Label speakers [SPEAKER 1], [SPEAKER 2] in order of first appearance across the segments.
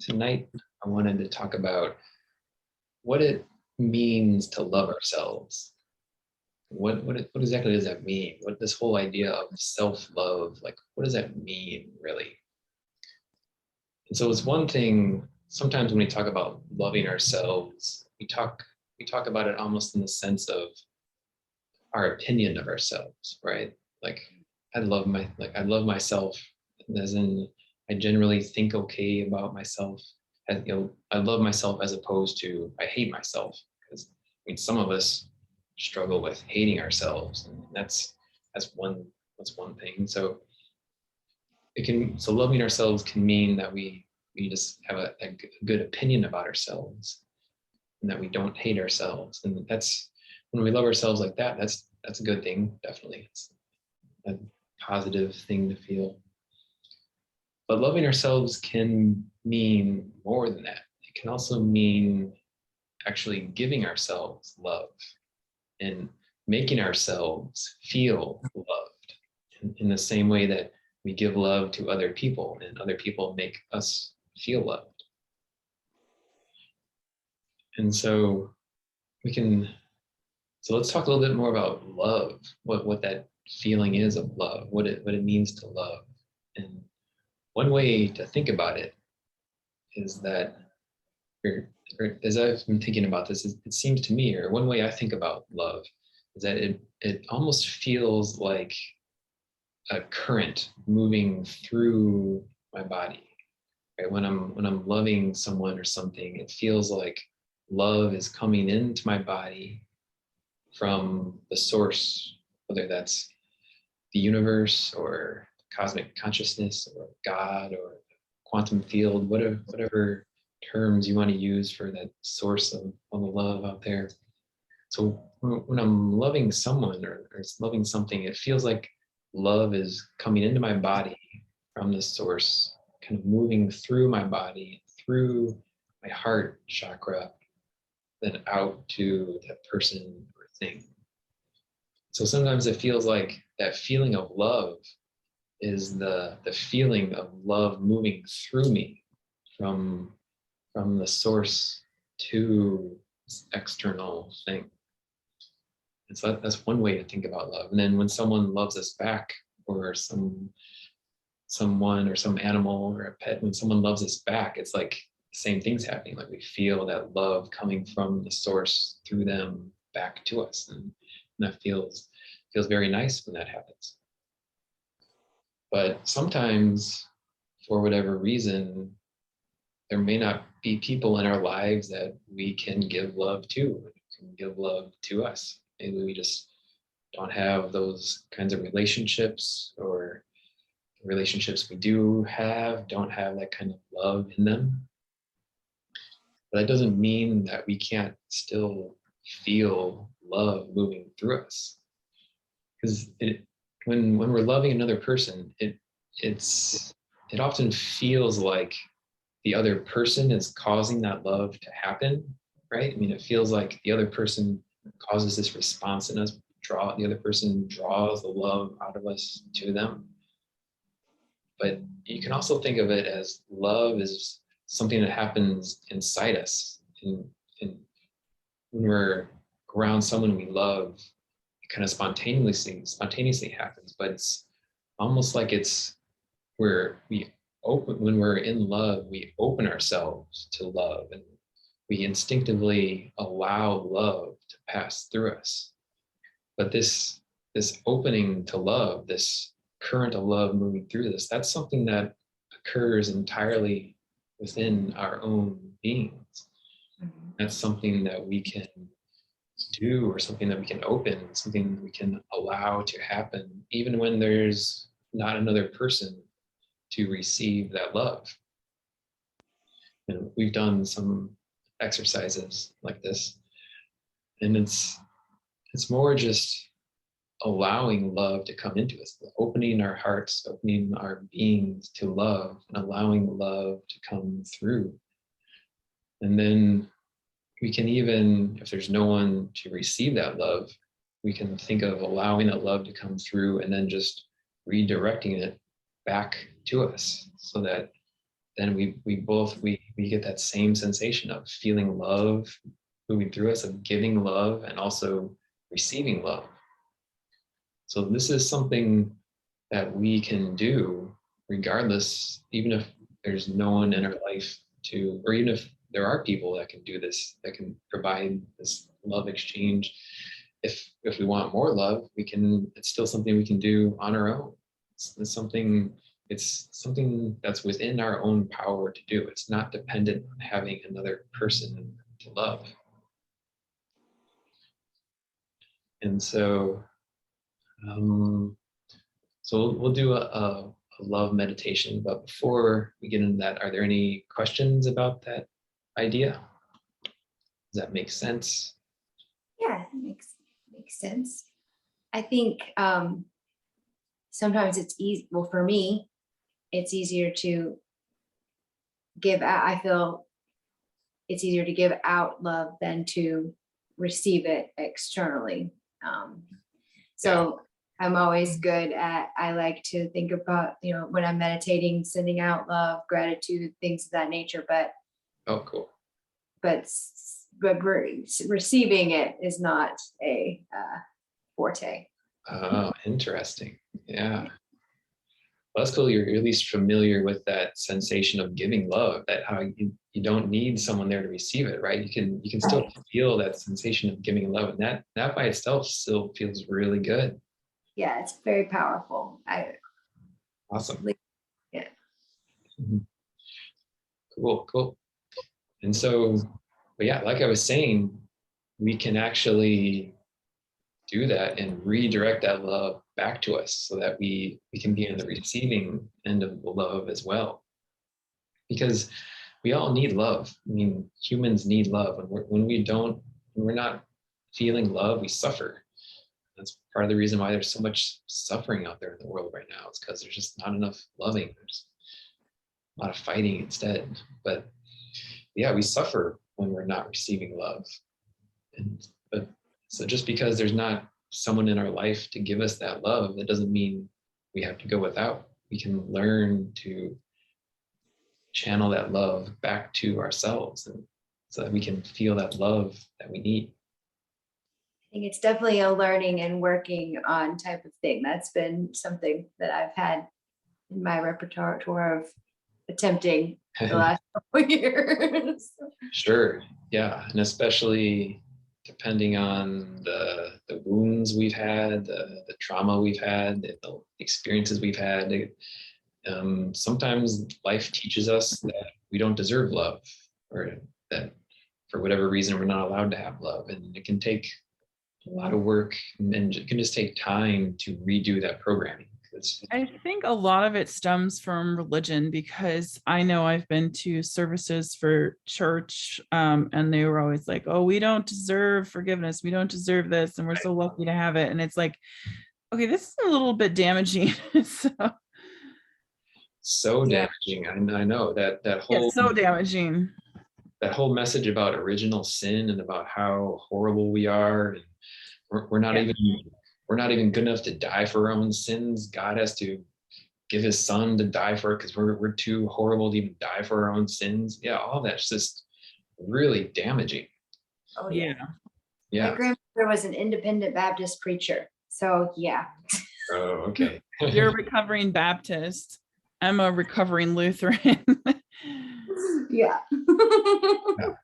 [SPEAKER 1] Tonight, I wanted to talk about what it means to love ourselves. What exactly does that mean? What this whole idea of self-love, like what does that mean really? And so it's one thing, sometimes when we talk about loving ourselves, we talk about it almost in the sense of our opinion of ourselves, right? Like I love myself, as in I generally think okay about myself. And, I love myself as opposed to I hate myself, because I mean some of us struggle with hating ourselves, and that's one that's one thing. So loving ourselves can mean that we just have a good opinion about ourselves, and that we don't hate ourselves. And that's when we love ourselves like that, that's a good thing, definitely. It's a positive thing to feel. But loving ourselves can mean more than that. It can also mean actually giving ourselves love and making ourselves feel loved in the same way that we give love to other people and other people make us feel loved. And so we can So let's talk a little bit more about love, what that feeling is of love, what it means to love. And one way to think about it is that, or as I've been thinking about this, it seems to me, or one way I think about love is that it almost feels like a current moving through my body. Right? When I'm loving someone or something, it feels like love is coming into my body from the source, whether that's the universe or cosmic consciousness or God or quantum field, whatever terms you want to use for that source of all the love out there. So when I'm loving someone or loving something, it feels like love is coming into my body from the source, kind of moving through my body, through my heart chakra, then out to that person or thing. So sometimes it feels like that feeling of love is the feeling of love moving through me from the source to this external thing. And so that's one way to think about love. And then when someone loves us back, or someone or some animal or a pet, when someone loves us back, it's like the same thing's happening. Like we feel that love coming from the source through them back to us. And that feels very nice when that happens. But sometimes, for whatever reason, there may not be people in our lives that we can give love to, can give love to us. Maybe we just don't have those kinds of relationships, or the relationships we do have don't have that kind of love in them. But that doesn't mean that we can't still feel love moving through us. Because when we're loving another person, it often feels like the other person is causing that love to happen, right? I mean, it feels like the other person causes this response in us. The other person draws the love out of us to them. But you can also think of it as love is something that happens inside us. And when we're around someone we love, it kind of spontaneously happens. But it's almost like when we're in love, we open ourselves to love, and we instinctively allow love to pass through us. But this opening to love, this current of love moving through this, that's something that occurs entirely within our own beings. Mm-hmm. That's something that we can do, or something that we can open, something that we can allow to happen, even when there's not another person to receive that love. And we've done some exercises like this, and it's more just allowing love to come into us, opening our hearts, opening our beings to love, and allowing love to come through. And then we can, even if there's no one to receive that love, we can think of allowing that love to come through and then just redirecting it back to us, so that then we get that same sensation of feeling love moving through us, of giving love and also receiving love. So this is something that we can do regardless, even if there's no one in our life to, or even if there are people that can do this, that can provide this love exchange. If we want more love, it's still something we can do on our own. It's something that's within our own power to do. It's not dependent on having another person to love. And so, so we'll do a love meditation. But before we get into that, are there any questions about that idea? Does that make sense?
[SPEAKER 2] Yeah, it makes sense. I think sometimes it's easy. Well, for me, it's easier to give out. I feel it's easier to give out love than to receive it externally. So I'm always good at, I like to think about, when I'm meditating, sending out love, gratitude, things of that nature, but
[SPEAKER 1] Oh, cool.
[SPEAKER 2] but receiving it is not a forte.
[SPEAKER 1] Oh, interesting. Yeah. Well, that's cool. You're at least familiar with that sensation of giving love, that how you don't need someone there to receive it, right? You can still feel that sensation of giving love, and that by itself still feels really good.
[SPEAKER 2] Yeah, it's very powerful.
[SPEAKER 1] Awesome.
[SPEAKER 2] Yeah.
[SPEAKER 1] Mhm. Cool. And so, but yeah, like I was saying, we can actually do that and redirect that love back to us so that we can be in the receiving end of the love as well. Because we all need love. I mean, humans need love. When we're not feeling love, we suffer. That's part of the reason why there's so much suffering out there in the world right now. It's because there's just not enough loving. There's a lot of fighting instead. But yeah, we suffer when we're not receiving love. But so just because there's not someone in our life to give us that love, that doesn't mean we have to go without. We can learn to channel that love back to ourselves, and so that we can feel that love that we need.
[SPEAKER 2] I think it's definitely a learning and working on type of thing. That's been something that I've had in my repertoire of attempting the last couple of years.
[SPEAKER 1] Sure. Yeah. And especially depending on the wounds we've had, the trauma we've had, the experiences we've had. Sometimes life teaches us that we don't deserve love, or that for whatever reason we're not allowed to have love. And it can take a lot of work, and it can just take time to redo that programming.
[SPEAKER 3] I think a lot of it stems from religion, because I know I've been to services for church and they were always like, oh, we don't deserve forgiveness. We don't deserve this. And we're so lucky to have it. And it's like, okay, this is a little bit damaging.
[SPEAKER 1] So damaging. I know that whole,
[SPEAKER 3] it's so damaging.
[SPEAKER 1] That whole message about original sin and about how horrible we are, and we're not even good enough to die for our own sins. God has to give his son to die for it because we're too horrible to even die for our own sins. Yeah, all that's just really damaging.
[SPEAKER 2] Oh yeah.
[SPEAKER 1] Yeah.
[SPEAKER 2] My grandmother was an independent Baptist preacher. So yeah.
[SPEAKER 1] Oh, okay.
[SPEAKER 3] You're a recovering Baptist. I'm a recovering Lutheran.
[SPEAKER 2] Yeah.
[SPEAKER 1] Yeah.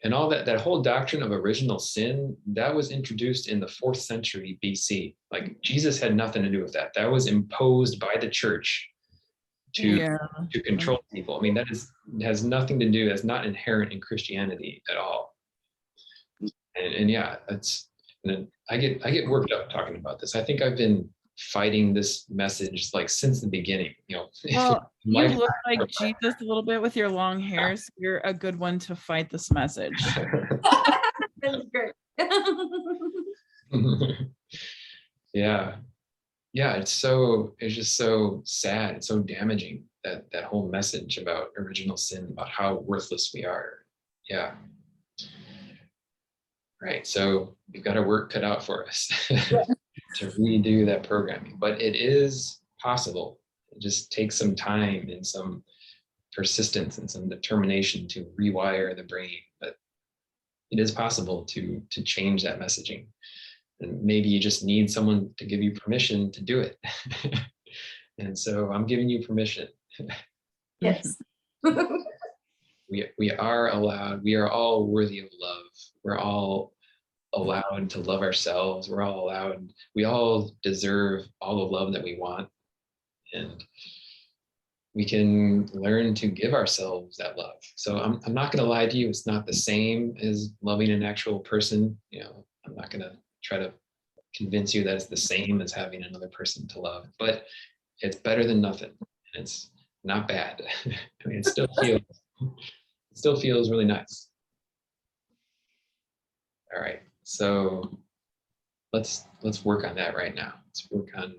[SPEAKER 1] And all that whole doctrine of original sin, that was introduced in the 4th century BC. Like Jesus had nothing to do with that. That was imposed by the church to control people. I mean, has nothing to do, that's not inherent in Christianity at all. And yeah, I get worked up talking about this. I think I've been fighting this message like since the beginning.
[SPEAKER 3] Well, you look like Jesus a little bit with your long hair, so you're a good one to fight this message.
[SPEAKER 2] That's great.
[SPEAKER 1] Yeah, it's just so sad. It's so damaging, that whole message about original sin, about how worthless we are. Yeah. Right. So we've got our work cut out for us to redo that programming, but it is possible. It just takes some time and some persistence and some determination to rewire the brain, but it is possible to change that messaging. And maybe you just need someone to give you permission to do it. And so I'm giving you permission.
[SPEAKER 2] Yes.
[SPEAKER 1] We are allowed, we are all worthy of love. We're all allowed to love ourselves. We're all allowed, we all deserve all the love that we want. And we can learn to give ourselves that love. So I'm not going to lie to you. It's not the same as loving an actual person. You know, I'm not going to try to convince you that it's the same as having another person to love, but it's better than nothing. And it's not bad. I mean, it still feels really nice. All right. So let's work on that right now. Let's work on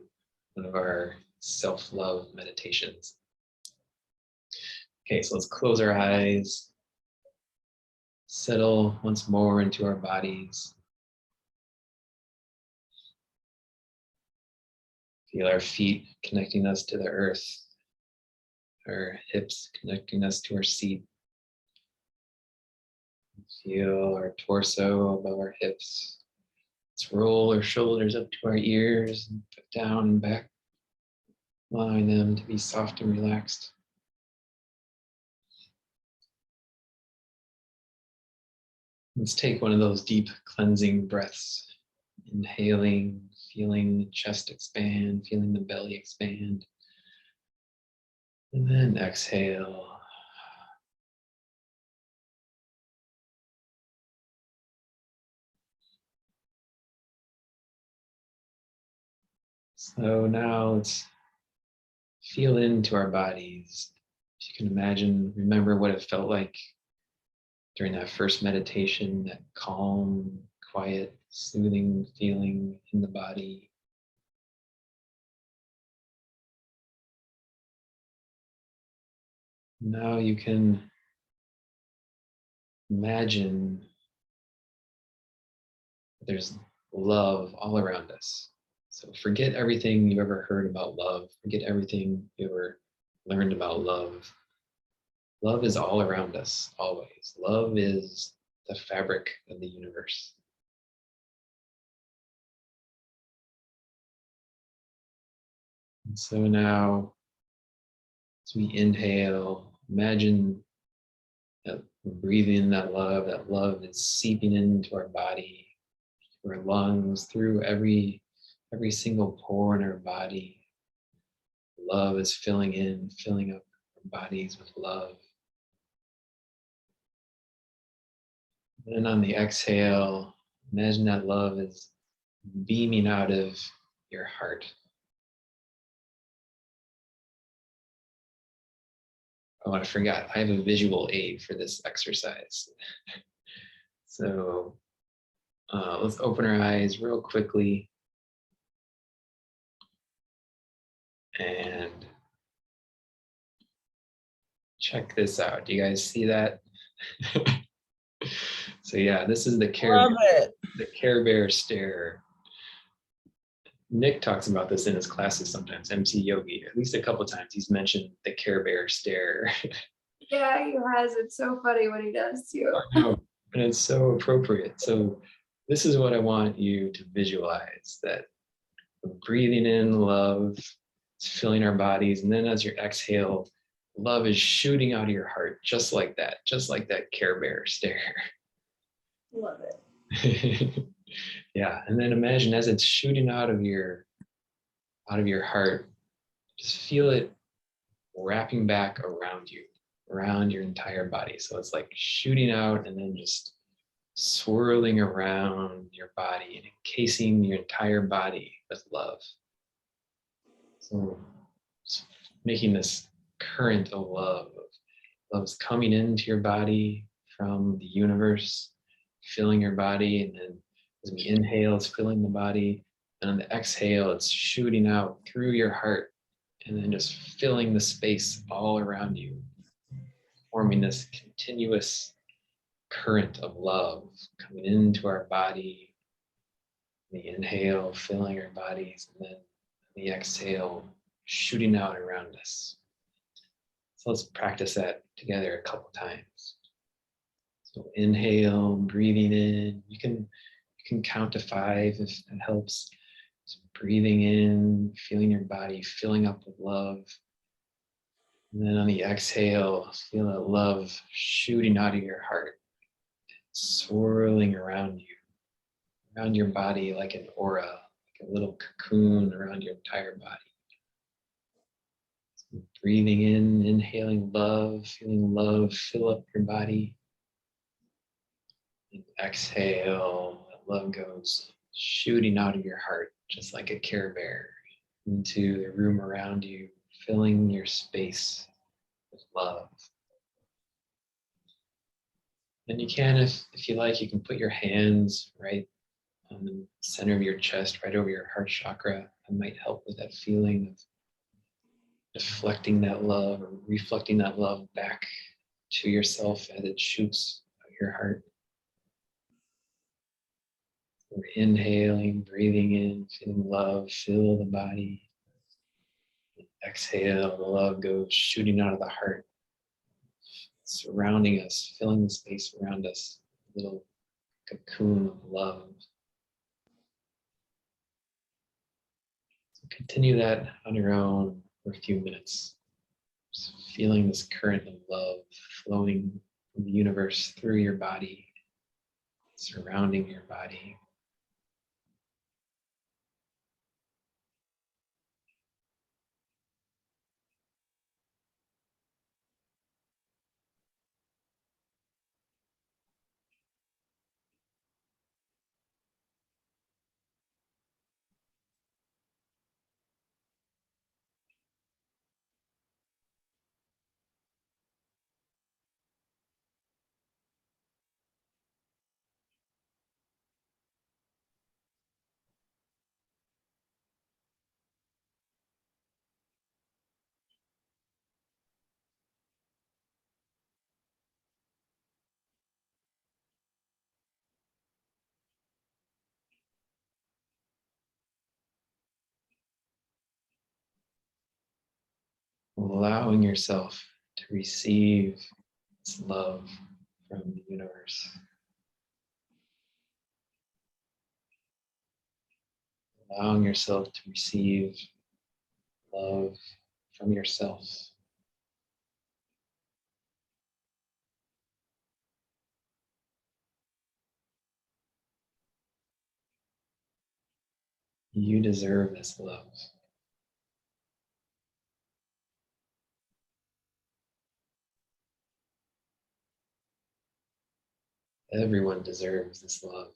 [SPEAKER 1] one of our self-love meditations. Okay, so let's close our eyes, settle once more into our bodies. Feel our feet connecting us to the earth, our hips connecting us to our seat. Feel our torso above our hips. Let's roll our shoulders up to our ears and put down and back, allowing them to be soft and relaxed. Let's take one of those deep cleansing breaths. Inhaling, feeling the chest expand, feeling the belly expand. And then exhale. So now let's feel into our bodies. If you can imagine, remember what it felt like during that first meditation, that calm, quiet, soothing feeling in the body. Now you can imagine there's love all around us. So forget everything you've ever heard about love. Forget everything you ever learned about love. Love is all around us, always. Love is the fabric of the universe. And so now, as we inhale, imagine that we're breathing in that love is seeping into our body, through our lungs, through every single pore in our body. Love is filling up our bodies with love. And on the exhale, imagine that love is beaming out of your heart. Oh, I forgot, I have a visual aid for this exercise. So let's open our eyes real quickly. And check this out. Do you guys see that? So yeah, this is the Care Bear stare. Nick talks about this in his classes sometimes, MC Yogi. At least a couple of times he's mentioned the Care Bear stare.
[SPEAKER 2] Yeah, he has. It's so funny when he does too.
[SPEAKER 1] I know, and it's so appropriate. So this is what I want you to visualize, that we're breathing in love, it's filling our bodies, and then as you exhale, love is shooting out of your heart, just like that Care Bear stare.
[SPEAKER 2] Love it.
[SPEAKER 1] Yeah, and then imagine as it's shooting out of your heart, just feel it wrapping back around you, around your entire body. So it's like shooting out and then just swirling around your body and encasing your entire body with love. So it's making this current of love. Love's coming into your body from the universe, filling your body, and then as we inhale, it's filling the body, and on the exhale, it's shooting out through your heart, and then just filling the space all around you, forming this continuous current of love coming into our body. The inhale, filling our bodies, and then the exhale, shooting out around us. So let's practice that together a couple times. So inhale, breathing in. You can count to 5 if that helps. Just breathing in, feeling your body filling up with love. And then on the exhale, feel that love shooting out of your heart, swirling around you, around your body like an aura, like a little cocoon around your entire body. So breathing in, inhaling love, feeling love fill up your body. And exhale, that love goes shooting out of your heart, just like a Care Bear, into the room around you, filling your space with love. And you can, if you like, you can put your hands right on the center of your chest, right over your heart chakra. That might help with that feeling of deflecting that love or reflecting that love back to yourself as it shoots out your heart. We're inhaling, breathing in, feeling love fill the body. Exhale, the love goes shooting out of the heart, surrounding us, filling the space around us, a little cocoon of love. So continue that on your own for a few minutes. Just feeling this current of love flowing from the universe through your body, surrounding your body. Allowing yourself to receive this love from the universe. Allowing yourself to receive love from yourself. You deserve this love. Everyone deserves this love.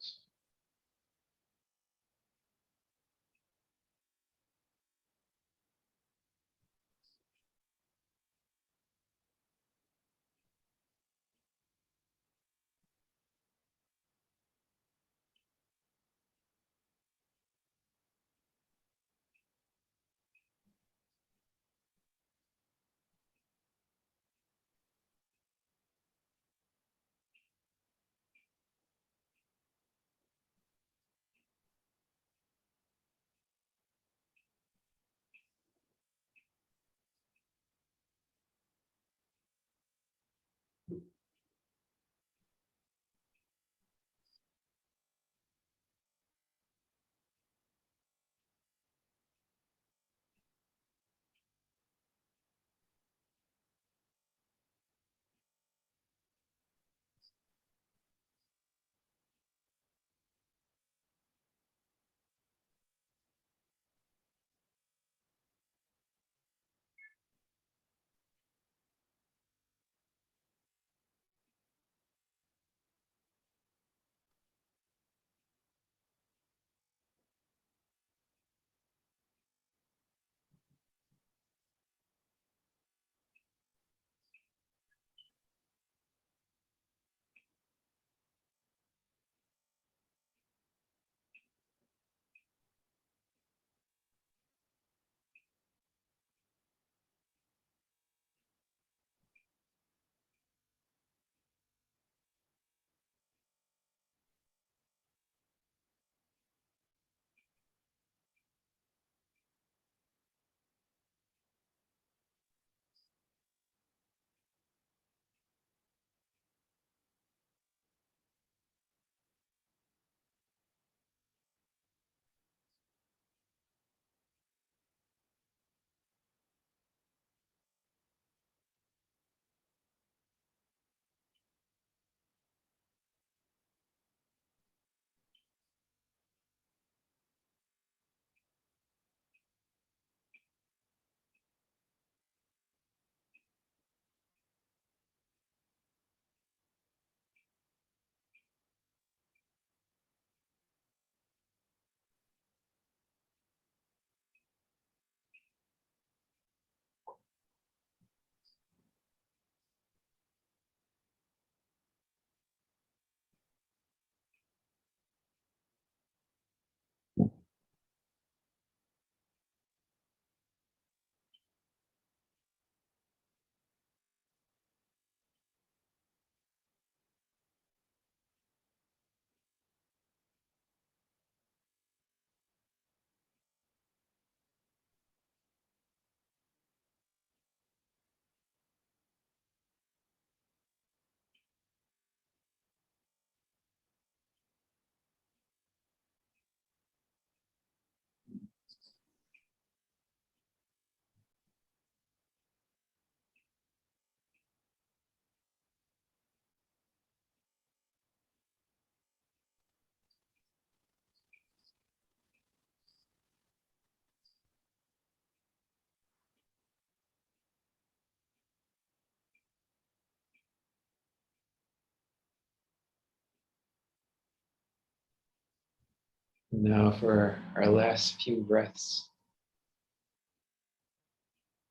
[SPEAKER 1] Now for our last few breaths,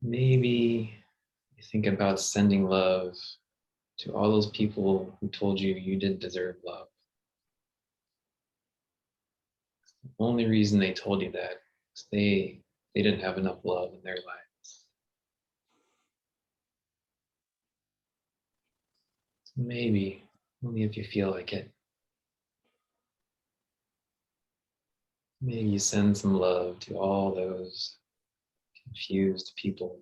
[SPEAKER 1] maybe you think about sending love to all those people who told you you didn't deserve love. The only reason they told you that is they didn't have enough love in their lives. So maybe, only if you feel like it, maybe you send some love to all those confused people.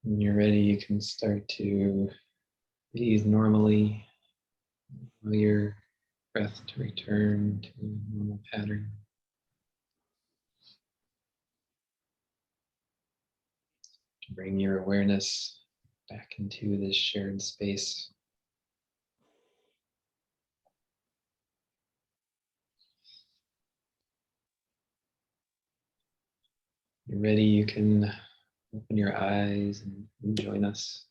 [SPEAKER 1] When you're ready, you can start to breathe normally. Allow your breath to return to a normal pattern. To bring your awareness back into this shared space. You're ready, you can open your eyes and join us.